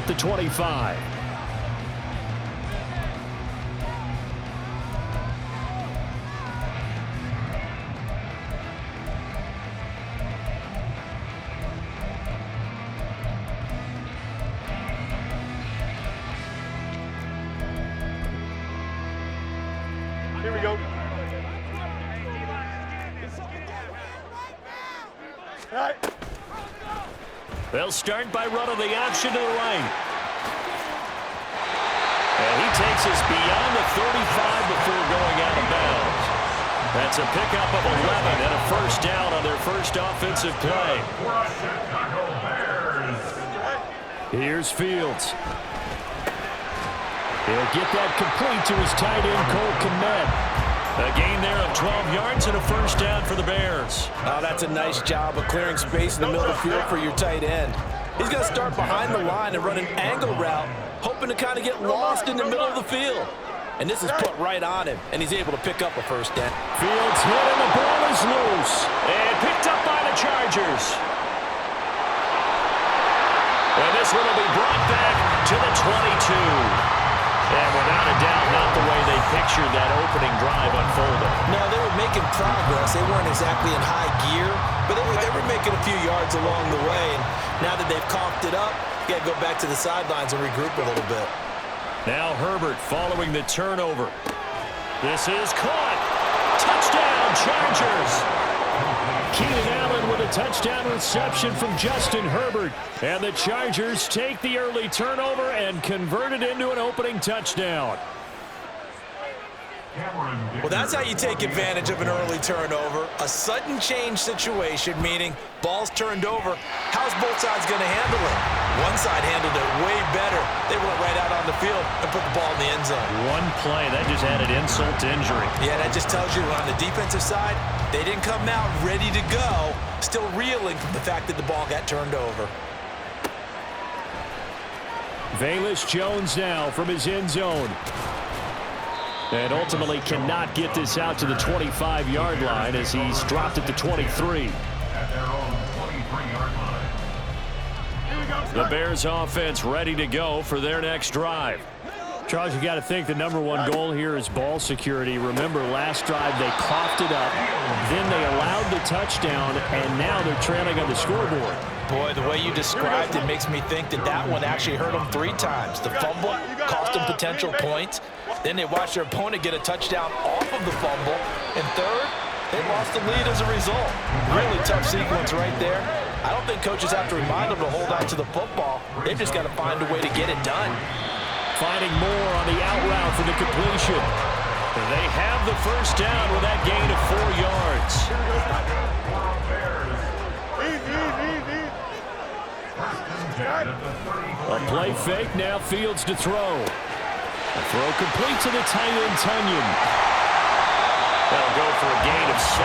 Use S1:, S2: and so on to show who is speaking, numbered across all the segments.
S1: the 25.
S2: Here we go. All right.
S1: They'll start by running the option to the right. And he takes us beyond the 35 before going out of bounds. That's a pickup of 11 and a first down on their first offensive play. Here's Fields. He'll get that complete to his tight end, Cole Kmet. A gain there of 12 yards and a first down for the Bears.
S3: Oh, that's a nice job of clearing space in the middle of the field for your tight end. He's going to start behind the line and run an angle route, hoping to kind of get lost in the middle of the field. And this is put right on him, and he's able to pick up a first down.
S1: Fields hit, and the ball is loose. And picked up by the Chargers. And this one will be brought back to the 22. And without a doubt, not the way they pictured that opening drive unfolding.
S3: No, they were making progress. They weren't exactly in high gear, but they were making a few yards along the way. And now that they've coughed it up, you got to go back to the sidelines and regroup a little bit.
S1: Now Herbert following the turnover. This is caught. Touchdown, Chargers. Keenan Allen with a touchdown reception from Justin Herbert. And the Chargers take the early turnover and convert it into an opening touchdown.
S3: Well, that's how you take advantage of an early turnover. A sudden change situation, meaning ball's turned over. How's both sides going to handle it? One side handled it way better. They went right out on the field and put the ball in the end zone.
S1: One play, that just added insult to injury.
S3: Yeah, that just tells you on the defensive side, they didn't come out ready to go, still reeling from the fact that the ball got turned over.
S1: Velus Jones now from his end zone. And ultimately cannot get this out to the 25-yard line as he's dropped at the 23. The Bears offense ready to go for their next drive. Charles, you got to think the #1 goal here is ball security. Remember, last drive they coughed it up, then they allowed the touchdown, and now they're trailing on the scoreboard.
S3: Boy, the way you described it makes me think that that one actually hurt them 3 times. The fumble cost them potential points. Then they watched their opponent get a touchdown off of the fumble. And third, they lost the lead as a result. Really tough sequence right there. I don't think coaches have to remind them to hold on to the football. They've just got to find a way to get it done.
S1: Finding more on the out route for the completion. They have the first down with that gain of 4 yards. A play fake, now Fields to throw. A throw complete to the tight end, Tunyon. That'll go for a gain of 7,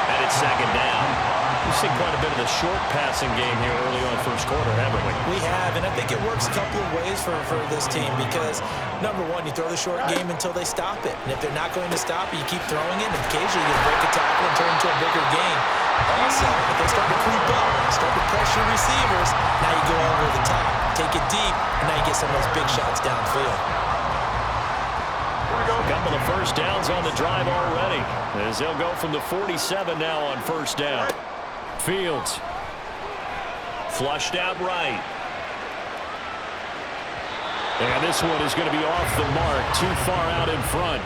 S1: and it's second down. We've seen quite a bit of the short passing game here early on first quarter, haven't we?
S3: We have, and I think it works a couple of ways for this team because, #1, you throw the short game until they stop it. And if they're not going to stop it, you keep throwing it, and occasionally you break a tackle and turn into a bigger game. Also, if they start to creep up, start to pressure receivers, now you go over the top, take it deep, and now you get some of those big shots downfield.
S1: A couple of first downs on the drive already, as they'll go from the 47 now on first down. Fields flushed out right. And this one is going to be off the mark, too far out in front.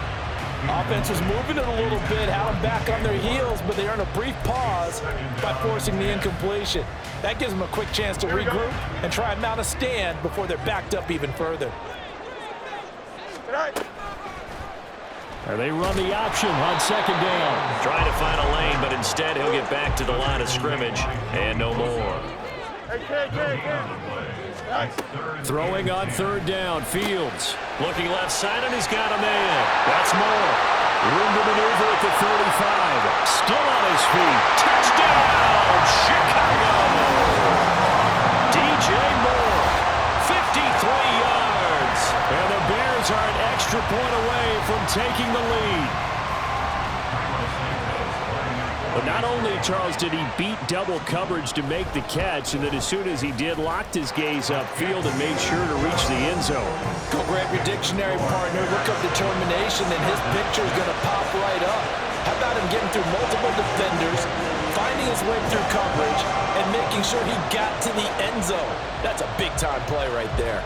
S3: Offense was moving it a little bit, had them back on their heels, but they earned a brief pause by forcing the incompletion. That gives them a quick chance to regroup and try and mount a stand before they're backed up even further.
S1: They run the option on second down. Trying to find a lane, but instead he'll get back to the line of scrimmage and no more. Throwing on third down, Fields. Looking left side, and he's got a man. That's more. Room to maneuver at the 35. Still on his feet. Touchdown, Chicago! DJ Moore, 53 yards. And the Bears are an extra point away from taking the lead. But not only, Charles, did he beat double coverage to make the catch, and then as soon as he did, locked his gaze upfield and made sure to reach the end zone.
S3: Go grab your dictionary, partner. Look up determination, and his picture is going to pop right up. How about him getting through multiple defenders, finding his way through coverage, and making sure he got to the end zone? That's a big-time play right there.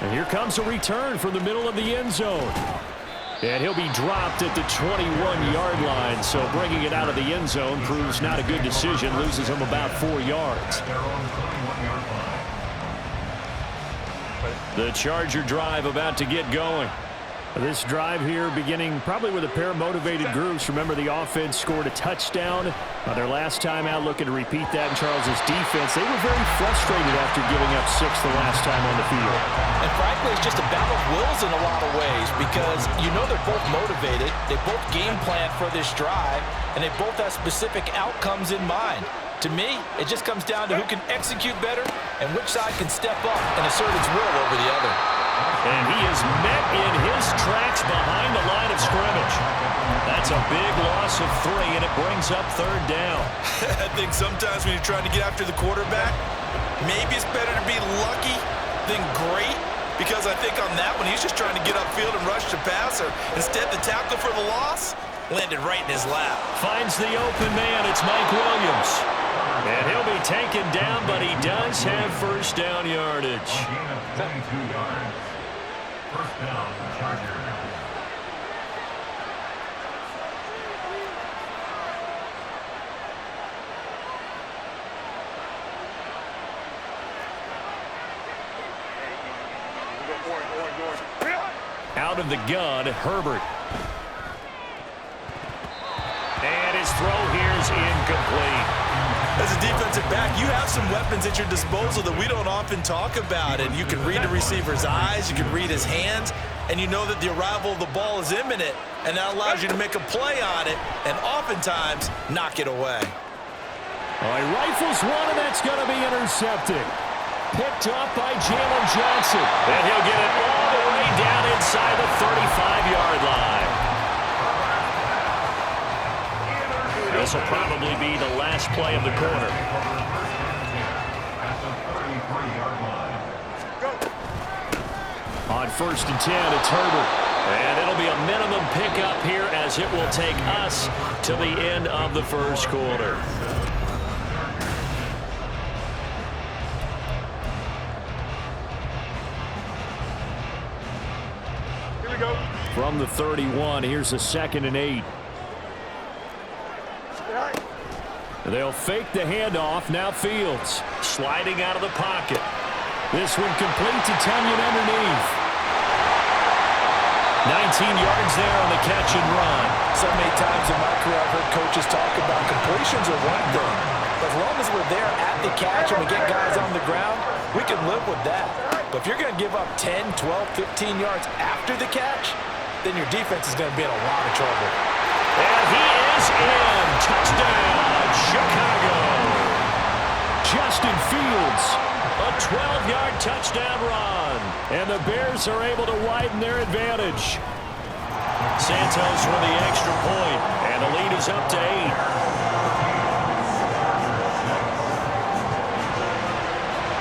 S1: And here comes a return from the middle of the end zone. And he'll be dropped at the 21-yard line, so bringing it out of the end zone proves not a good decision, loses him about 4 yards. The Charger drive about to get going. This drive here beginning probably with a pair of motivated groups. Remember, the offense scored a touchdown their last time out, looking to repeat that in Charles's defense. They were very frustrated after giving up 6 the last time on the field.
S3: And frankly, it's just a battle of wills in a lot of ways because you know they're both motivated. They both game plan for this drive, and they both have specific outcomes in mind. To me, it just comes down to who can execute better and which side can step up and assert its will over the other.
S1: And he is met in his tracks behind the line of scrimmage. That's a big loss of 3, and it brings up 3rd down.
S4: I think sometimes when you're trying to get after the quarterback, maybe it's better to be lucky than great, because I think on that one, he's just trying to get upfield and rush the passer. Instead, the tackle for the loss landed right in his lap.
S1: Finds the open man. It's Mike Williams. And he'll be taken down, but he does have first down yardage.
S5: 22 yards. First down, Charger.
S1: Out of the gun, Herbert. And his throw here is incomplete.
S4: As a defensive back, you have some weapons at your disposal that we don't often talk about. And you can read the receiver's eyes, you can read his hands, and you know that the arrival of the ball is imminent. And that allows you to make a play on it and oftentimes knock it away.
S1: He rifles one, and that's going to be intercepted. Picked up by Jalen Johnson. And he'll get it all the way down inside the 35-yard line. This will probably be the last play of the quarter. On 1st and 10, it's Herbert. And it'll be a minimum pickup here as it will take us to the end of the first quarter.
S2: Here we go.
S1: From the 31, here's a 2nd and 8. They'll fake the handoff. Now Fields sliding out of the pocket. This one complete to Tunyon underneath. 19 yards there on the catch and run.
S3: So many times in my career I've heard coaches talk about completions are one thing. As long as we're there at the catch and we get guys on the ground, we can live with that. But if you're going to give up 10, 12, 15 yards after the catch, then your defense is going to be in a lot of trouble.
S1: And he is in. Touchdown, Chicago. Justin Fields, a 12-yard touchdown run. And the Bears are able to widen their advantage. Santos for the extra point, and the lead is up to 8.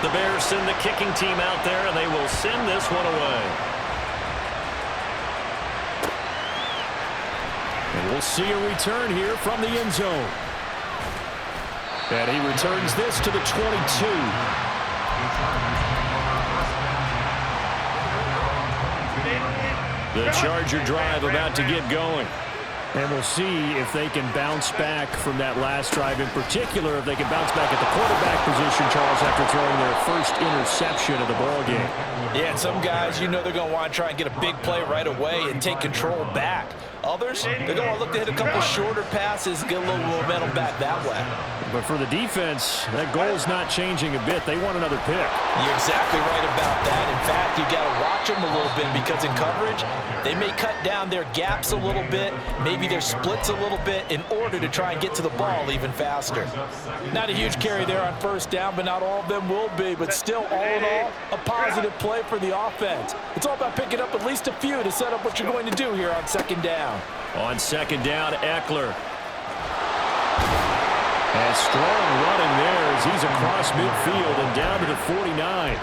S1: The Bears send the kicking team out there, and they will send this one away. And we'll see a return here from the end zone. And he returns this to the 22. The Charger drive about to get going. And we'll see if they can bounce back from that last drive. In particular, if they can bounce back at the quarterback position, Charles, after throwing their first interception of the ballgame.
S3: Yeah, and some guys, you know they're going to want to try and get a big play right away and take control back. Others, they're going to look to hit a couple shorter passes, get a little momentum back that way.
S1: But for the defense, that goal's not changing a bit. They want another pick.
S3: You're exactly right about that. In fact, you got to watch them a little bit because in coverage, they may cut down their gaps a little bit, maybe their splits a little bit in order to try and get to the ball even faster. Not a huge carry there on first down, but not all of them will be. But still, all in all, a positive play for the offense. It's all about picking up at least a few to set up what you're going to do here on second down.
S1: On second down, Eckler. And strong running there as he's across midfield and down to the 49.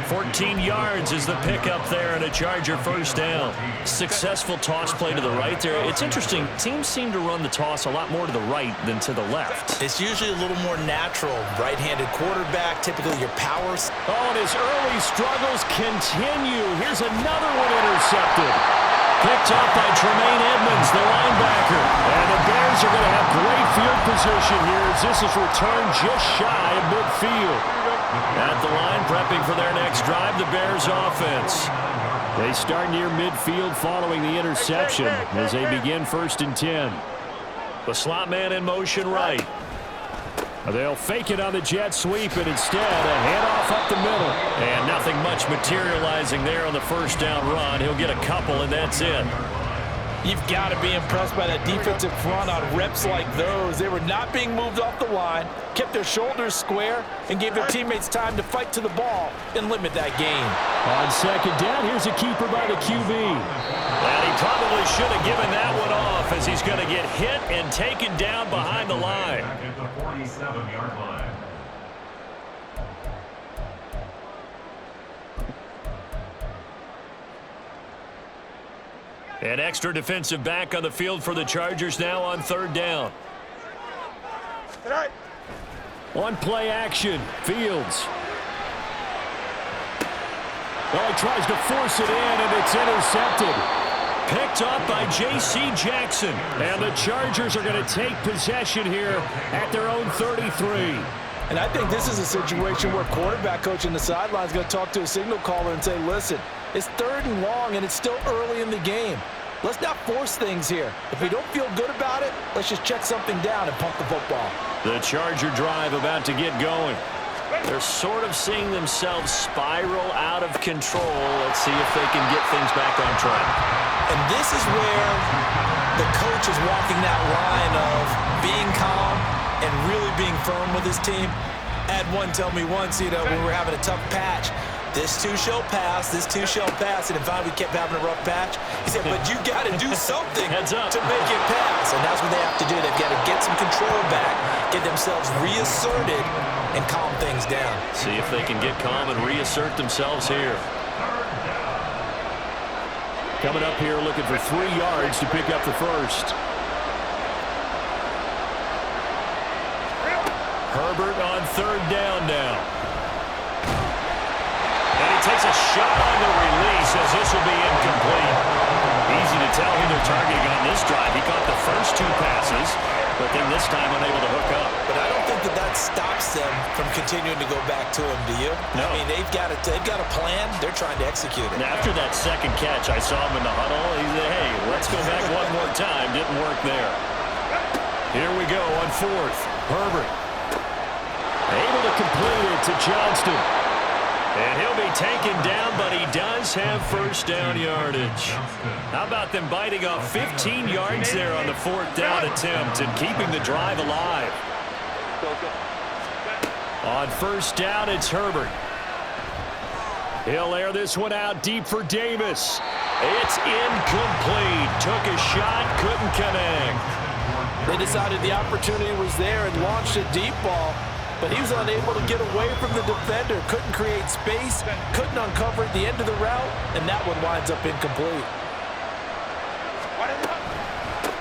S1: 14 yards is the pickup there and a Charger first down. Successful toss play to the right there. It's interesting. Teams seem to run the toss a lot more to the right than to the left.
S3: It's usually a little more natural. Right-handed quarterback, typically your powers.
S1: Oh, and his early struggles continue. Here's another one intercepted. Picked up by Tremaine Edmonds, the linebacker. And the Bears are going to have great field position here as this is returned just shy of midfield. At the line, prepping for their next drive, the Bears offense. They start near midfield following the interception as they begin 1st and 10. The slot man in motion right. They'll fake it on the jet sweep, and instead a handoff up the middle. And nothing much materializing there on the first down run. He'll get a couple, and that's it.
S3: You've got to be impressed by that defensive front on reps like those. They were not being moved off the line, kept their shoulders square, and gave their teammates time to fight to the ball and limit that gain.
S1: On second down, here's a keeper by the QB. And he probably should have given that one off as he's going to get hit and taken down behind the line.
S5: At the 47-yard line.
S1: An extra defensive back on the field for the Chargers now on 3rd down. One play action. Fields. Well, he tries to force it in, and it's intercepted. Picked up by J.C. Jackson. And the Chargers are going to take possession here at their own 33.
S3: And I think this is a situation where quarterback coach in the sideline is going to talk to a signal caller and say, listen, it's 3rd and long, and it's still early in the game. Let's not force things here. If we don't feel good about it, let's just check something down and pump the football.
S1: The Charger drive about to get going. They're sort of seeing themselves spiral out of control. Let's see if they can get things back on track.
S3: And this is where the coach is walking that line of being calm and really being firm with his team. Had one tell me once, when we're having a tough patch, this too shall pass, this too shall pass, and if we kept having a rough patch, he said, but you got to do something to make it pass, and that's what they have to do. They've got to get some control back, get themselves reasserted, and calm things down.
S1: See if they can get calm and reassert themselves here. Coming up here looking for 3 yards to pick up the first. Herbert on 3rd down now. And he takes a shot on the release as this will be incomplete. Easy to tell who they're targeting on this drive. He caught the first 2 passes, but then this time unable to hook up.
S3: But I don't think that stops them from continuing to go back to him, do you?
S1: No.
S3: I mean, they've got a plan. They're trying to execute it.
S1: And after that second catch, I saw him in the huddle. He said, hey, let's go back one more time. Didn't work there. Here we go on 4th. Herbert. Able to complete it to Johnston. And he'll be taken down, but he does have first down yardage. How about them biting off 15 yards there on the 4th down attempt and keeping the drive alive? On first down, it's Herbert. He'll air this one out deep for Davis. It's incomplete. Took a shot, couldn't connect.
S3: They decided the opportunity was there and launched a deep ball, but he was unable to get away from the defender. Couldn't create space, couldn't uncover at the end of the route, and that one winds up incomplete.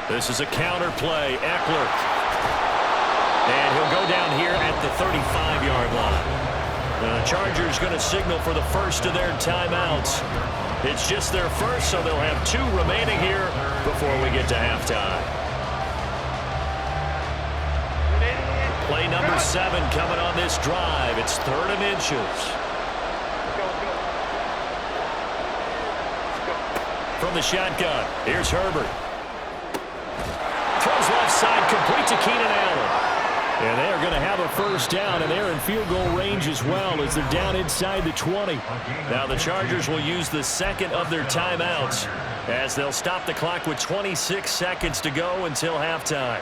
S1: This is a counter play. Eckler. And he'll go down here at the 35-yard line. The Chargers going to signal for the first of their timeouts. It's just their first, so they'll have 2 remaining here before we get to halftime. Play number 7 coming on this drive. It's 3rd and inches. From the shotgun, here's Herbert. complete to Keenan Allen. And they are going to have a first down, and they're in field goal range as well as they're down inside the 20. Now the Chargers will use the second of their timeouts as they'll stop the clock with 26 seconds to go until halftime.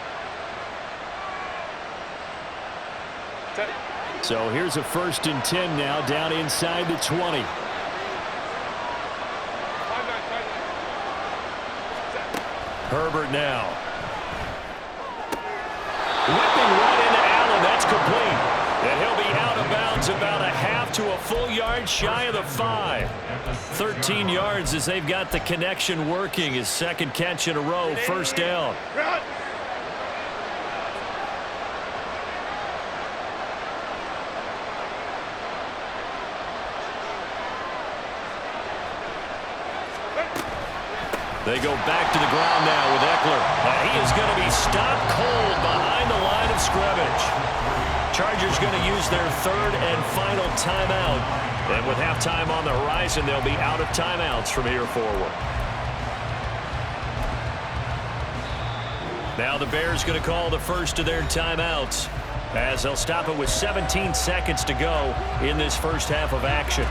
S1: So here's a 1st and 10 now down inside the 20. Herbert now. Whipping right into Allen. That's complete. And he'll be out of bounds about a half to a full yard shy of the 5. 13 yards as they've got the connection working. His second catch in a row, first down. They go back to the ground now with Eckler. He is going to be stopped cold behind the line of scrimmage. Chargers going to use their 3rd and final timeout. And with halftime on the horizon, they'll be out of timeouts from here forward. Now the Bears going to call the first of their timeouts as they'll stop it with 17 seconds to go in this first half of action.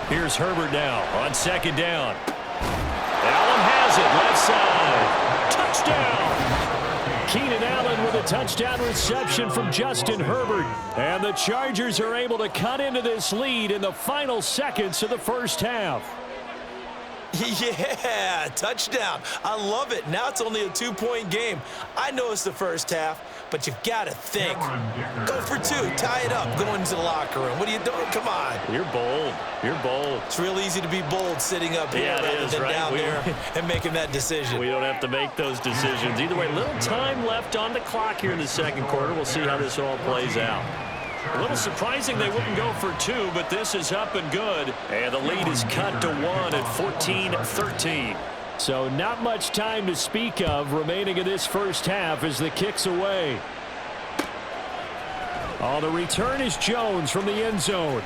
S1: Here's Herbert now on 2nd down. Allen has it, left side. Touchdown! Keenan Allen with a touchdown reception from Justin Herbert. And the Chargers are able to cut into this lead in the final seconds of the first half.
S4: Yeah, touchdown. I love it. Now it's only a 2-point game. I know it's the first half, but you've got to think. Go for 2. Tie it up. Go into the locker room. What are you doing? Come on.
S1: You're bold. You're bold.
S4: It's real easy to be bold sitting up here rather than down there and making that decision.
S1: We don't have to make those decisions. Either way, little time left on the clock here in the second quarter. We'll see how this all plays out. A little surprising they wouldn't go for 2, but this is up and good. And the lead is cut to 1 at 14-13. So not much time to speak of remaining in this first half as the kick's away. On the return is Jones from the end zone.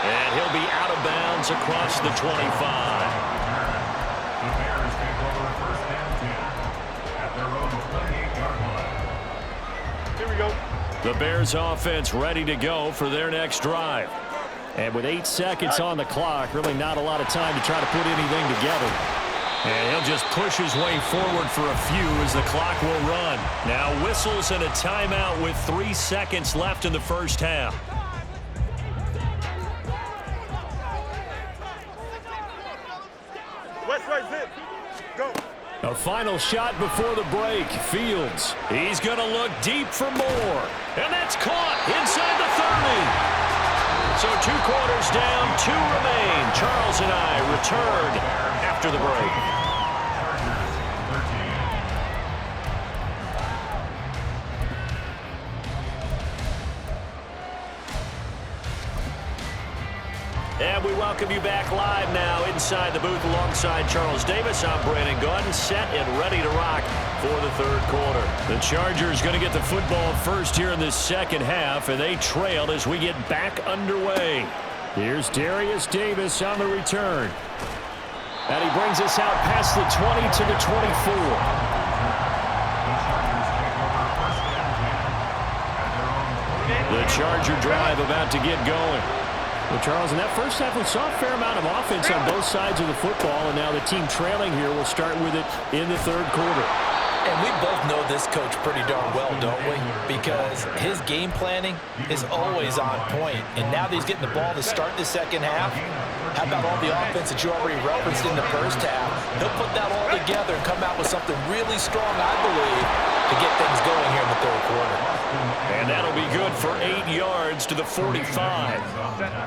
S1: And he'll be out of bounds across the 25.
S5: The Bears take over 1st and 10 at their own 28-yard line.
S2: Here we go.
S1: The Bears offense ready to go for their next drive. And with 8 seconds on the clock, really not a lot of time to try to put anything together. And he'll just push his way forward for a few as the clock will run. Now whistles and a timeout with 3 seconds left in the first half.
S2: West right zip. Go.
S1: A final shot before the break. Fields. He's going to look deep for more. And that's caught inside the 30. So 2 quarters down, 2 remain. Charles and I return after the break. And we welcome you back live now inside the booth alongside Charles Davis. I'm Brandon Gaudin, set and ready to rock for the third quarter. The Chargers going to get the football first here in this second half, and they trail as we get back underway. Here's Darius Davis on the return. And he brings us out past the 20 to the 24. The Charger drive about to get going. Well, Charles, in that first half, we saw a fair amount of offense on both sides of the football, and now the team trailing here will start with it in the third quarter.
S3: And we both know this coach pretty darn well, don't we? Because his game planning is always on point. And now that he's getting the ball to start the second half, how about all the offense that you already referenced in the first half? He'll put that all together and come out with something really strong, I believe, to get things going here in the third quarter.
S1: And that'll be good for 8 yards to the 45.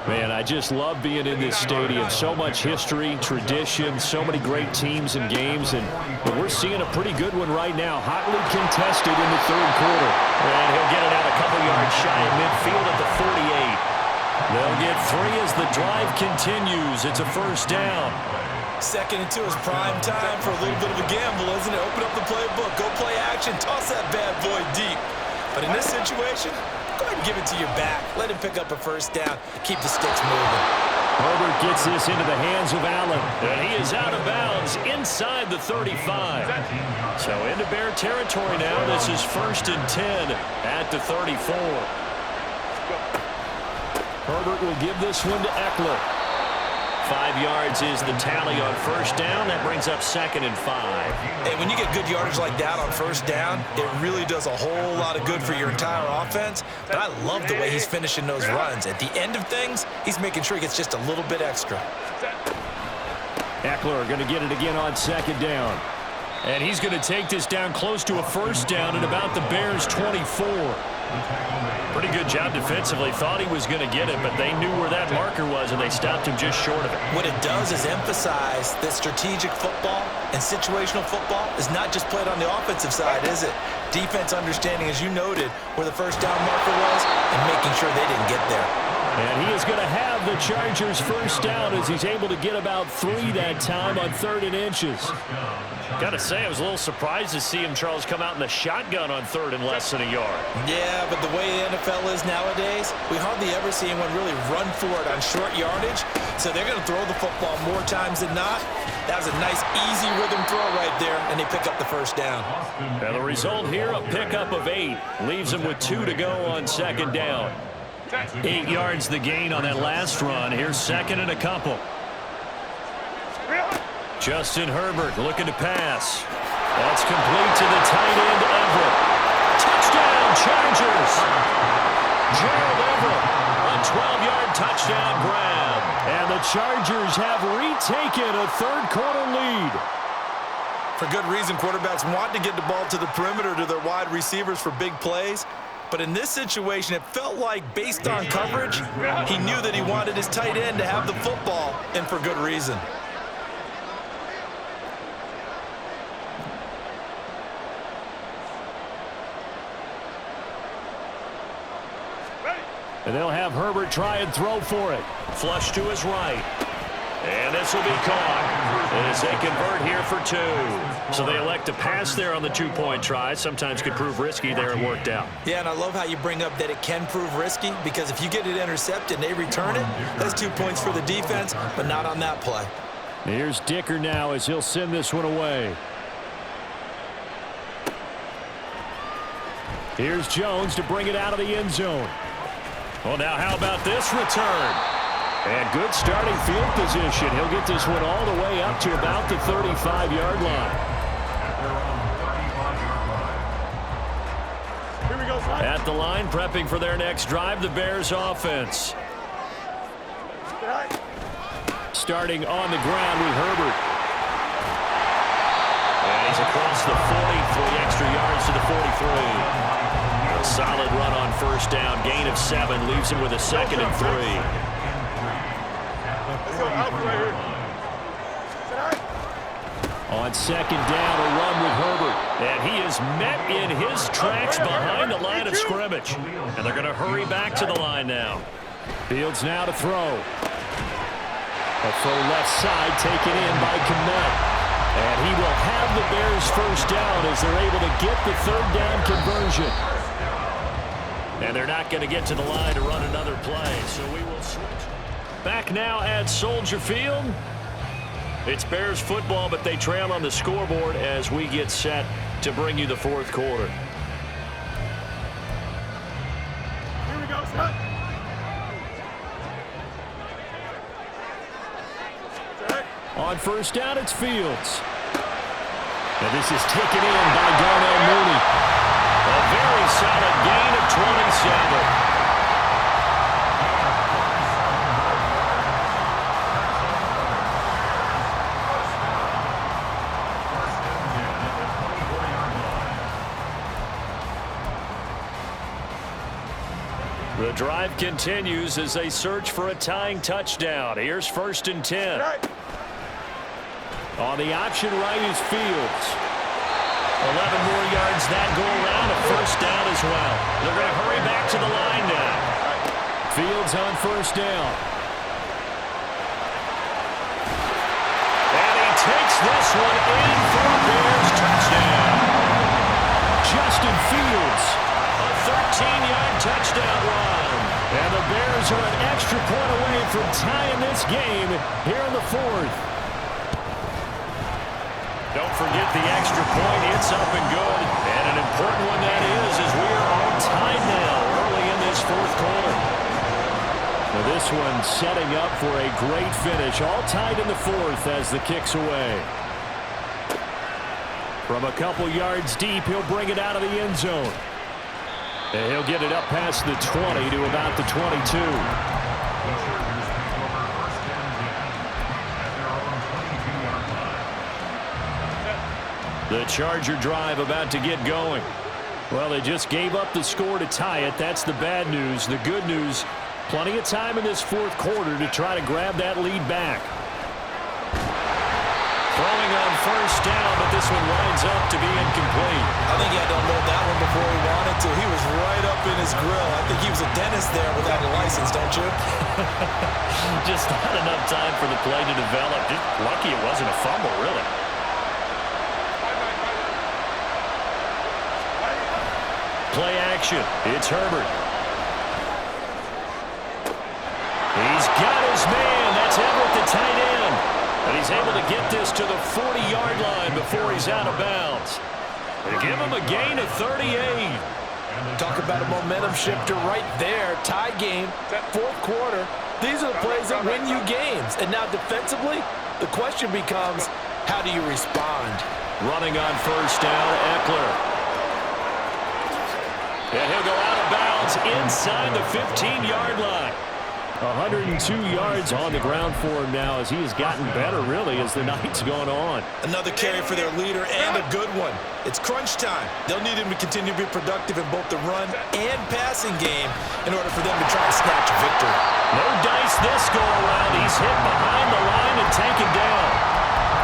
S1: Man, I just love being in this stadium. So much history, tradition, so many great teams and games. And we're seeing a pretty good one right now. Hotly contested in the third quarter. And he'll get it out a couple yards shy of midfield at the 48. They'll get 3 as the drive continues. It's a first down.
S4: 2nd and 2 is prime time for a little bit of a gamble, isn't it? Open up the playbook, go play action, toss that bad boy deep. But in this situation, go ahead and give it to your back. Let him pick up a first down. Keep the sticks moving.
S1: Herbert gets this into the hands of Allen, and he is out of bounds inside the 35. So into Bear territory now. This is 1st and 10 at the 34. Herbert will give this one to Eckler. 5 yards is the tally on first down. That brings up 2nd and 5.
S4: Hey, when you get good yardage like that on first down, it really does a whole lot of good for your entire offense. But I love the way he's finishing those runs. At the end of things, he's making sure he gets just a little bit extra.
S1: Eckler going to get it again on 2nd down. And he's going to take this down close to a first down at about the Bears' 24. Pretty good job defensively. Thought he was going to get it, but they knew where that marker was, and they stopped him just short of it.
S4: What it does is emphasize that strategic football and situational football is not just played on the offensive side, is it? Defense understanding, as you noted, where the first down marker was and making sure they didn't get there.
S1: And he is going to have the Chargers first down as he's able to get about 3 that time on 3rd and inches. Got to say, I was a little surprised to see him, Charles, come out in the shotgun on 3rd and less than a yard.
S4: Yeah, but the way the NFL is nowadays, we hardly ever see anyone really run for it on short yardage. So they're going to throw the football more times than not. That was a nice, easy rhythm throw right there, and they pick up the first down.
S1: And the result here, a pickup of 8. Leaves them with 2 to go on 2nd down. 8 yards the gain on that last run. Here's 2nd and a couple. Justin Herbert looking to pass. That's complete to the tight end, Everett. Touchdown, Chargers! Gerald Everett, a 12-yard touchdown grab. And the Chargers have retaken a 3rd-quarter lead.
S4: For good reason, quarterbacks want to get the ball to the perimeter to their wide receivers for big plays. But in this situation, it felt like, based on coverage, he knew that he wanted his tight end to have the football, and for good reason.
S1: And they'll have Herbert try and throw for it. Flush to his right. And this will be caught as they convert here for 2. So they elect to pass there on the 2-point try. Sometimes could prove risky there. It worked out.
S4: Yeah, and I love how you bring up that it can prove risky, because if you get it intercepted and they return it, that's 2 points for the defense, but not on that play.
S1: Here's Dicker now as he'll send this one away. Here's Jones to bring it out of the end zone. Well, now how about this return? And good starting field position. He'll get this one all the way up to about the 35-yard line.
S2: Here we go, son.
S1: At the line, prepping for their next drive, the Bears offense. Starting on the ground with Herbert. And he's across the 40, 3 extra yards to the 43. A solid run on first down, gain of 7, leaves him with a 2nd and 3.
S2: Let's go out right here.
S1: On 2nd down, a run with Herbert. And he is met in his tracks behind the line of scrimmage. And they're going to hurry back to the line now. Fields now to throw. A throw left side taken in by Kmet. And he will have the Bears first down as they're able to get the 3rd down conversion. And they're not going to get to the line to run another play, so we will switch. Back now at Soldier Field. It's Bears football, but they trail on the scoreboard as we get set to bring you the 4th quarter.
S2: Here we go, son.
S1: On first down, it's Fields. And this is taken in by Darnell Mooney. A very solid gain of 27. The drive continues as they search for a tying touchdown. Here's 1st and 10. On the option right is Fields. 11 more yards that go around, a first down as well. They're going to hurry back to the line now. Fields on first down. And Gets this one in for a Bears touchdown. Justin Fields, a 13-yard touchdown run. And the Bears are an extra point away from tying this game here in the fourth. Don't forget the extra point. It's up and good. And an important one that is, as we are all tied now early in this fourth quarter. Now this one setting up for a great finish. All tied in the fourth as the kick's away. From a couple yards deep, he'll bring it out of the end zone. And he'll get it up past the 20 to about the 22. The Charger drive about to get going. Well, they just gave up the score to tie it. That's the bad news. The good news, plenty of time in this fourth quarter to try to grab that lead back. Throwing on first down, but this one winds up to be incomplete.
S4: I think he had to unload that one before he wanted to. He was right up in his grill. I think he was a dentist there without a license, don't you?
S1: Just not enough time for the play to develop. Just lucky it wasn't a fumble, really. Play action. It's Herbert. He's got his man. That's Everett, the tight end. And he's able to get this to the 40-yard line before he's out of bounds. They give him a gain of 38.
S3: Talk about a momentum shifter right there. Tie game, fourth quarter. These are the plays that win you games. And now defensively, the question becomes, how do you respond?
S1: Running on first down, Eckler. And he'll go out of bounds inside the 15-yard line. 102 yards on the ground for him now as he has gotten better, really, as the night's gone on.
S4: Another carry for their leader and a good one. It's crunch time. They'll need him to continue to be productive in both the run and passing game in order for them to try and snatch a victory.
S1: No dice this go around. He's hit behind the line and taken down.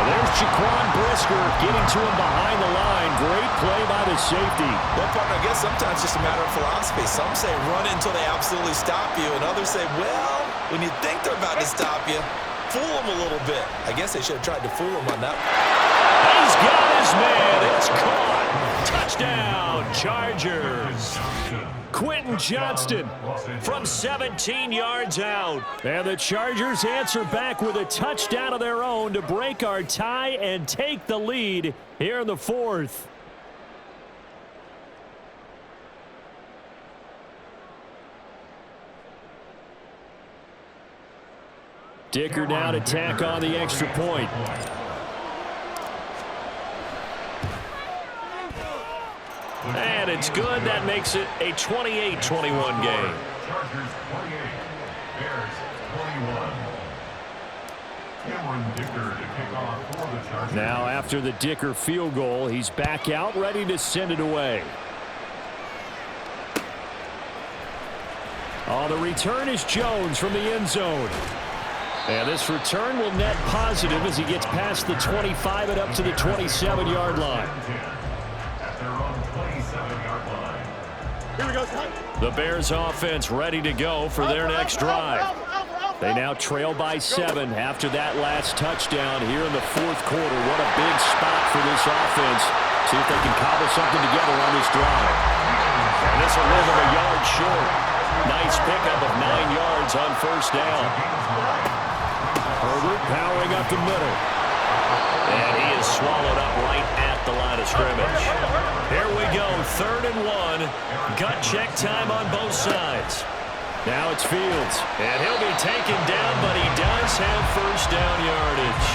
S1: There's Jaquan Brisker getting to him behind the line. Great play by the safety.
S4: Well, partner, I guess sometimes it's just a matter of philosophy. Some say run it until they absolutely stop you, and others say, well, when you think they're about to stop you, fool them a little bit. I guess they should have tried to fool him on that.
S1: He's got his man. It's caught. Touchdown, Chargers. Quentin Johnston from 17 yards out. And the Chargers answer back with a touchdown of their own to break our tie and take the lead here in the fourth. Dicker now to tack on the extra point. And it's good. That makes it a 28-21 game.
S5: Chargers 28, Bears 21. Cameron Dicker to kick off for the Chargers.
S1: Now after the Dicker field goal, he's back out ready to send it away. Oh, the return is Jones from the end zone. And this return will net positive as he gets past the 25 and up to the 27-yard line.
S2: Here we go, Scott.
S1: The Bears offense ready to go for their next drive. They now trail by 7 after that last touchdown here in the fourth quarter. What a big spot for this offense. See if they can cobble something together on this drive. And this will leave them a yard short. Nice pickup of 9 yards on first down. Herbert powering up the middle. And he is swallowed up right at the line of scrimmage. Here we go, 3rd and 1. Gut check time on both sides. Now it's Fields. And he'll be taken down, but he does have first down yardage.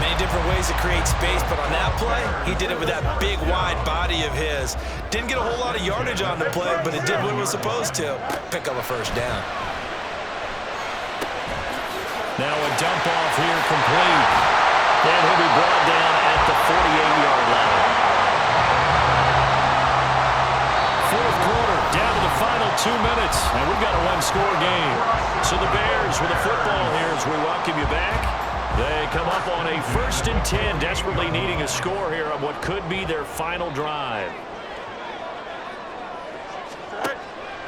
S4: Many different ways to create space, but on that play, he did it with that big, wide body of his. Didn't get a whole lot of yardage on the play, but it did what it was supposed to. Pick up a first down.
S1: Now a dump off here complete. And he'll be brought down at the 48-yard line. Fourth quarter, down to the final 2 minutes, and we've got a one-score game. So the Bears with the football here as we welcome you back. They come up on a 1st and 10, desperately needing a score here on what could be their final drive.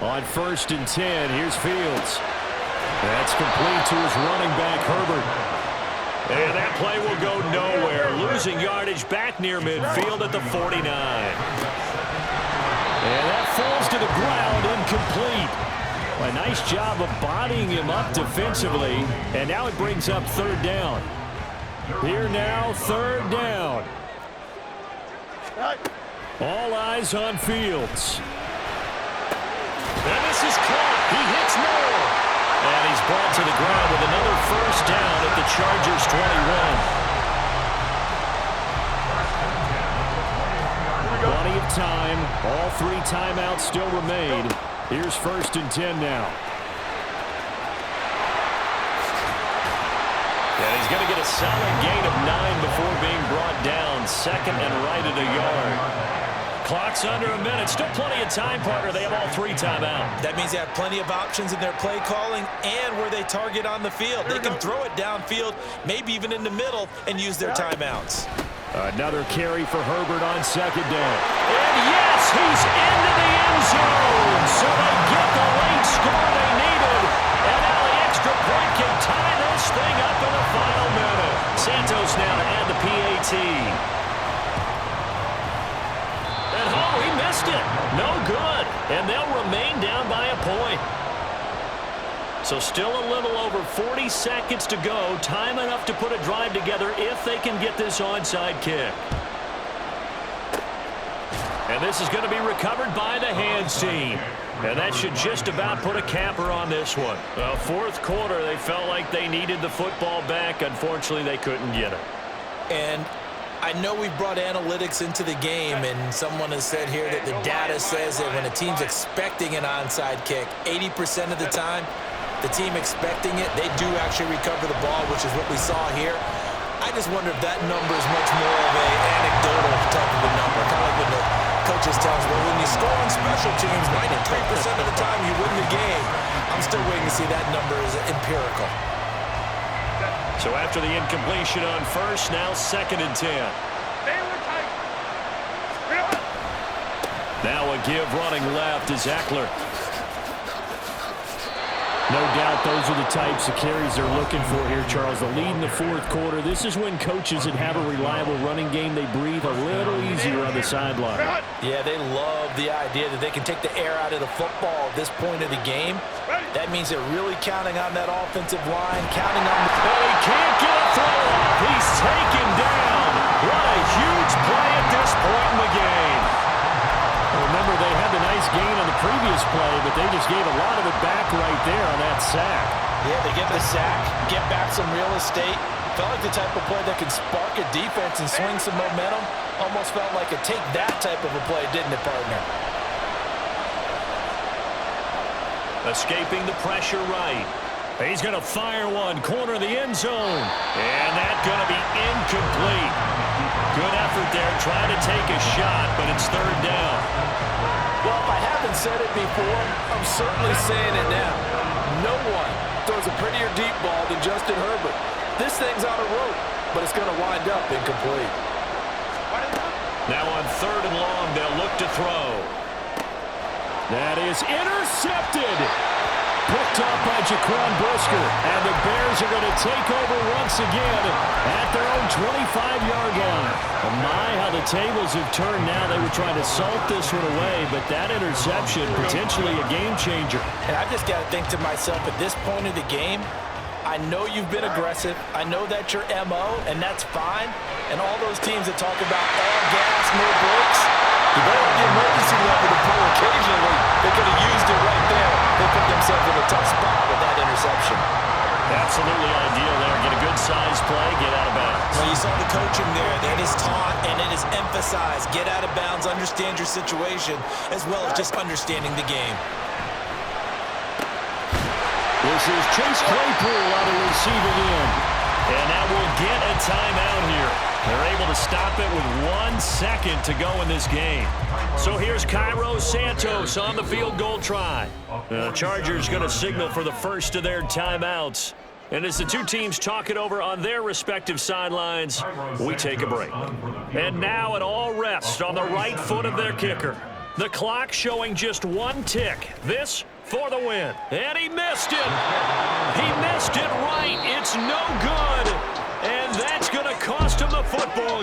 S1: On 1st and 10, here's Fields. That's complete to his running back, Herbert. And that play will go nowhere, losing yardage back near midfield at the 49. And that falls to the ground, incomplete. A nice job of bodying him up defensively, and now it brings up third down. Here now, third down. All eyes on Fields. And this is caught. He hits more. And he's brought to the ground with another first down at the Chargers' 21. Plenty of time. All 3 timeouts still remain. Here's 1st and 10 now. And he's going to get a solid gain of 9 before being brought down. 2nd and right at a yard. Clock's under a minute. Still plenty of time, partner. They have all 3 timeouts.
S3: That means they have plenty of options in their play calling and where they target on the field. They can throw it downfield, maybe even in the middle, and use their timeouts.
S1: Another carry for Herbert on 2nd down. And yes, he's into the end zone. So they get the late score they needed. And now the extra point can tie this thing up in the final minute. Santos now to add the PAT. And oh, he missed it. No good. And they'll remain down by a point. So still a little over 40 seconds to go. Time enough to put a drive together if they can get this onside kick. And this is going to be recovered by the hands team. And that should just about put a capper on this one. 4th quarter, they felt like they needed the football back. Unfortunately, they couldn't get it.
S3: And I know we've brought analytics into the game, and someone has said here that the data says that when a team's expecting an onside kick, 80% of the time, the team expecting it, they do actually recover the ball, which is what we saw here. I just wonder if that number is much more of an anecdotal type of a number. Kind of like when the coaches tell us, well, when you score on special teams, 93% of the time you win the game. I'm still waiting to see that number is empirical.
S1: So after the incompletion on 1st, now 2nd and 10. Now a give running left is Eckler. No doubt those are the types of carries they're looking for here, Charles. The lead in the 4th quarter. This is when coaches that have a reliable running game, they breathe a little easier on the sideline.
S3: Yeah, they love the idea that they can take the air out of the football at this point of the game. That means they're really counting on that offensive line, counting on the...
S1: Oh, he can't get a throw off. He's taken down. What a huge play at this point in the game. Remember, they had the nice gain on the previous play, but they just gave a lot of it back right there on that sack.
S3: Yeah, they get the sack, get back some real estate. Felt like the type of play that could spark a defense and swing some momentum. Almost felt like a take that type of a play, didn't it, partner?
S1: Escaping the pressure right. He's going to fire one, corner of the end zone. And that's going to be incomplete. Good effort there, trying to take a shot, but it's 3rd down.
S3: Well, if I haven't said it before, I'm certainly saying it now. No one throws a prettier deep ball than Justin Herbert. This thing's on a rope, but it's going to wind up incomplete.
S1: Now on 3rd and long, they'll look to throw. That is intercepted. Picked up by Jaquan Brisker. And the Bears are going to take over once again at their own 25-yard line. Oh my, how the tables have turned now. They were trying to salt this one away, but that interception, potentially a game changer.
S3: And I just got to think to myself, at this point of the game, I know you've been aggressive. I know that's your MO, and that's fine. And all those teams that talk about all gas, no brakes, you better have the emergency level to pull occasionally. They could have used it right there. They put themselves in a tough spot with that interception.
S1: Absolutely ideal there. Get a good size play, get out of bounds.
S3: Well, you saw the coaching there. That is taught and it is emphasized. Get out of bounds, understand your situation, as well as just understanding the game.
S1: This is Chase Claypool on the receiving end. And now we'll get a timeout here. They're able to stop it with 1 second to go in this game. So here's Cairo Santos on the field goal try. The Chargers going to signal for the first of their timeouts. And as the two teams talk it over on their respective sidelines, we take a break. And now it all rests on the right foot of their kicker. The clock showing just 1 tick. This for the win. And he missed it. He missed it right. It's no good. And
S2: the football game.